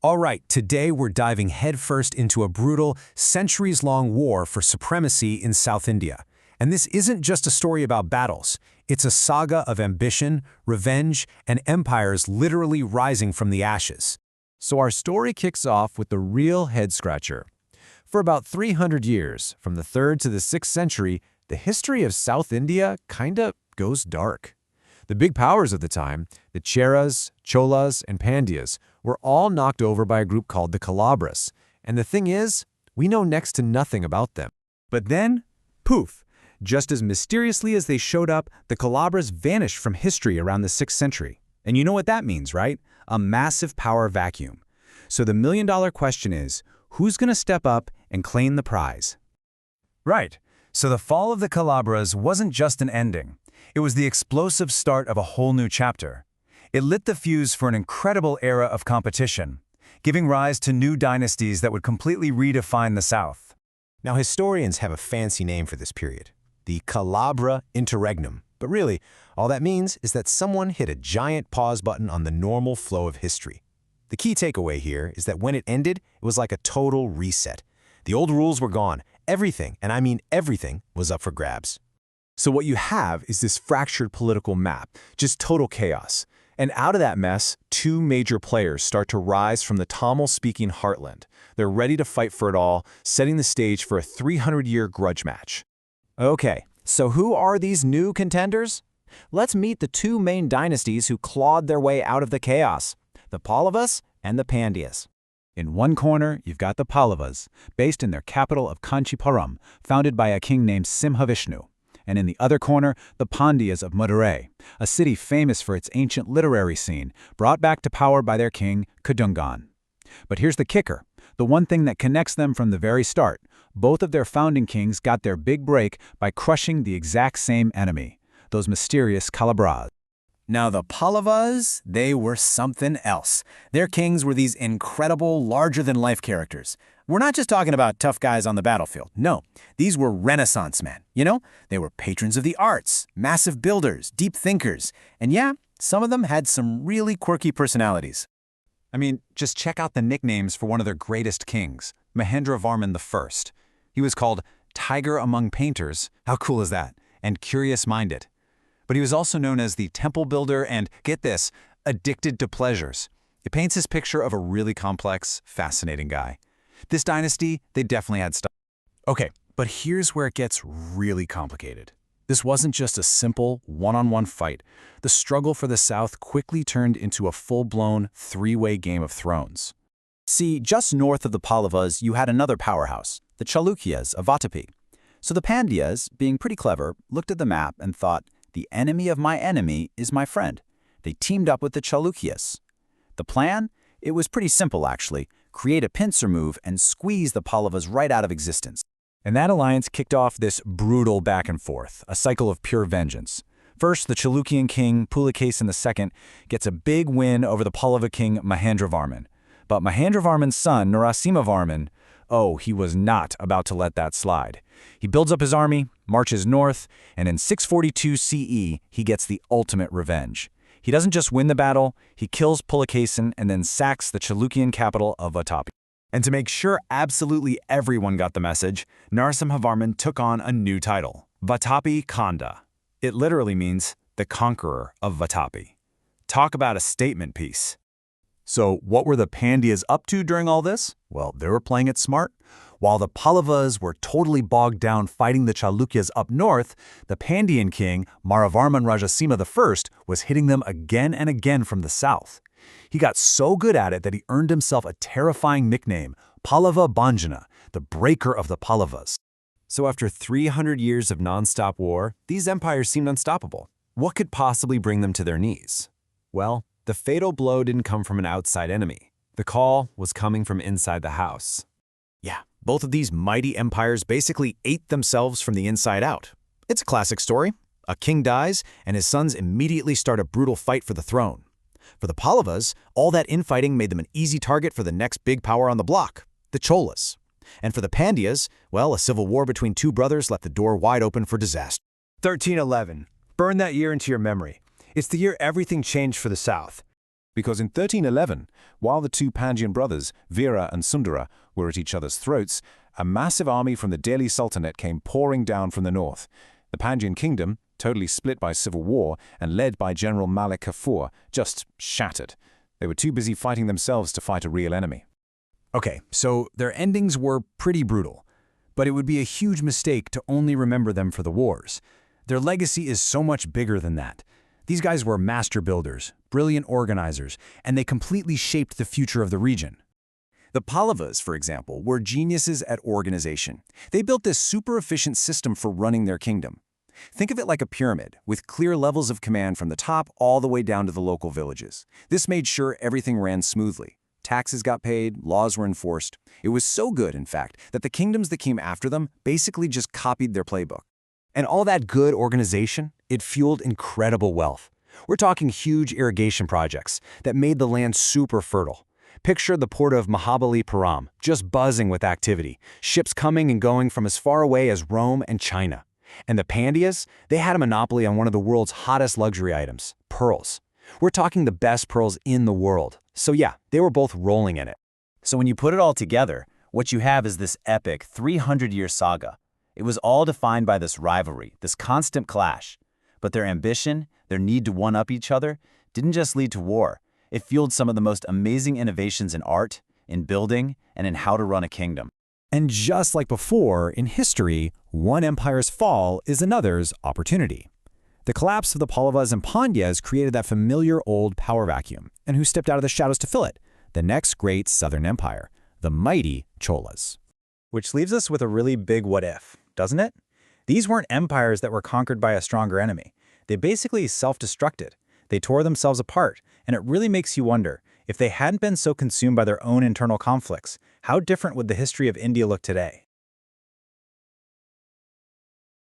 All right, today we're diving headfirst into a brutal, centuries-long war for supremacy in South India. And this isn't just a story about battles. It's a saga of ambition, revenge, and empires literally rising from the ashes. So our story kicks off with the real head-scratcher. For about 300 years, from the 3rd to the 6th century, the history of South India kinda goes dark. The big powers of the time, the Cheras, Cholas, and Pandyas, were all knocked over by a group called the KALACHURIS. And the thing is, we know next to nothing about them. But then, poof, just as mysteriously as they showed up, the KALACHURIS vanished from history around the 6th century. And you know what that means, right? A massive power vacuum. So the million-dollar question is, who's going to step up and claim the prize? Right. So the fall of the KALACHURIS wasn't just an ending. It was the explosive start of a whole new chapter. It lit the fuse for an incredible era of competition, giving rise to new dynasties that would completely redefine the South. Now, historians have a fancy name for this period, the Kalabra Interregnum. But really, all that means is that someone hit a giant pause button on the normal flow of history. The key takeaway here is that when it ended, it was like a total reset. The old rules were gone. Everything, and I mean everything, was up for grabs. So what you have is this fractured political map, just total chaos. And out of that mess, two major players start to rise from the Tamil-speaking heartland. They're ready to fight for it all, setting the stage for a 300-year grudge match. Okay, so who are these new contenders? Let's meet the two main dynasties who clawed their way out of the chaos, the Pallavas and the Pandyas. In one corner, you've got the Pallavas, based in their capital of Kanchipuram, founded by a king named Simhavishnu. And in the other corner, the Pandyas of Madurai, a city famous for its ancient literary scene, brought back to power by their king, Kadungan. But here's the kicker, the one thing that connects them from the very start. Both of their founding kings got their big break by crushing the exact same enemy, those mysterious Kalabras. Now the Pallavas, they were something else. Their kings were these incredible, larger-than-life characters. We're not just talking about tough guys on the battlefield. No, these were Renaissance men. You know, they were patrons of the arts, massive builders, deep thinkers. And yeah, some of them had some really quirky personalities. I mean, just check out the nicknames for one of their greatest kings, Mahendravarman I. He was called Tiger Among Painters, how cool is that, and Curious-Minded. But he was also known as the Temple Builder and, get this, Addicted to Pleasures. It paints his picture of a really complex, fascinating guy. This dynasty, they definitely had stuff. Okay, but here's where it gets really complicated. This wasn't just a simple, one-on-one fight. The struggle for the South quickly turned into a full-blown, three-way Game of Thrones. See, just north of the Pallavas, you had another powerhouse, the Chalukyas of Vatapi. So the Pandyas, being pretty clever, looked at the map and thought, the enemy of my enemy is my friend. They teamed up with the Chalukyas. The plan? It was pretty simple, actually. Create a pincer move and squeeze the Pallavas right out of existence. And that alliance kicked off this brutal back and forth, a cycle of pure vengeance. First, the Chalukyan king, Pulakeshin II, gets a big win over the Pallava king Mahendravarman. But Mahendravarman's son, Narasimhavarman, he was not about to let that slide. He builds up his army, marches north, and in 642 CE, he gets the ultimate revenge. He doesn't just win the battle, he kills Pulakeshin and then sacks the Chalukyan capital of Vatapi. And to make sure absolutely everyone got the message, Narasimhavarman took on a new title, Vatapi Khanda. It literally means the conqueror of Vatapi. Talk about a statement piece. So what were the Pandyas up to during all this? Well, they were playing it smart. While the Pallavas were totally bogged down fighting the Chalukyas up north, the Pandyan king, Maravarman Rajasimha I, was hitting them again and again from the south. He got so good at it that he earned himself a terrifying nickname, Pallava Bhanjana, the breaker of the Pallavas. So after 300 years of non-stop war, these empires seemed unstoppable. What could possibly bring them to their knees? Well, the fatal blow didn't come from an outside enemy. The call was coming from inside the house. Yeah, both of these mighty empires basically ate themselves from the inside out. It's a classic story. A king dies, and his sons immediately start a brutal fight for the throne. For the Pallavas, all that infighting made them an easy target for the next big power on the block, the Cholas. And for the Pandyas, well, a civil war between two brothers left the door wide open for disaster. 1311. Burn that year into your memory. It's the year everything changed for the South. Because in 1311, while the two Pandyan brothers, Veera and Sundara, were at each other's throats, a massive army from the Delhi Sultanate came pouring down from the north. The Pandyan kingdom, totally split by civil war and led by General Malik Kafur, just shattered. They were too busy fighting themselves to fight a real enemy. Okay, so their endings were pretty brutal, but it would be a huge mistake to only remember them for the wars. Their legacy is so much bigger than that. These guys were master builders, brilliant organizers, and they completely shaped the future of the region. The Pallavas, for example, were geniuses at organization. They built this super efficient system for running their kingdom. Think of it like a pyramid, with clear levels of command from the top all the way down to the local villages. This made sure everything ran smoothly. Taxes got paid, laws were enforced. It was so good, in fact, that the kingdoms that came after them basically just copied their playbook. And all that good organization, it fueled incredible wealth. We're talking huge irrigation projects that made the land super fertile. Picture the port of Mahabalipuram, just buzzing with activity, ships coming and going from as far away as Rome and China. And the Pandyas, they had a monopoly on one of the world's hottest luxury items, pearls. We're talking the best pearls in the world. So yeah, they were both rolling in it. So when you put it all together, what you have is this epic 300-year saga. It was all defined by this rivalry, this constant clash. But their ambition, their need to one-up each other, didn't just lead to war. It fueled some of the most amazing innovations in art, in building, and in how to run a kingdom. And just like before, in history, one empire's fall is another's opportunity. The collapse of the Pallavas and Pandyas created that familiar old power vacuum, and who stepped out of the shadows to fill it? The next great southern empire, the mighty Cholas. Which leaves us with a really big what if, doesn't it? These weren't empires that were conquered by a stronger enemy. They basically self-destructed. They tore themselves apart, and it really makes you wonder, if they hadn't been so consumed by their own internal conflicts, how different would the history of India look today?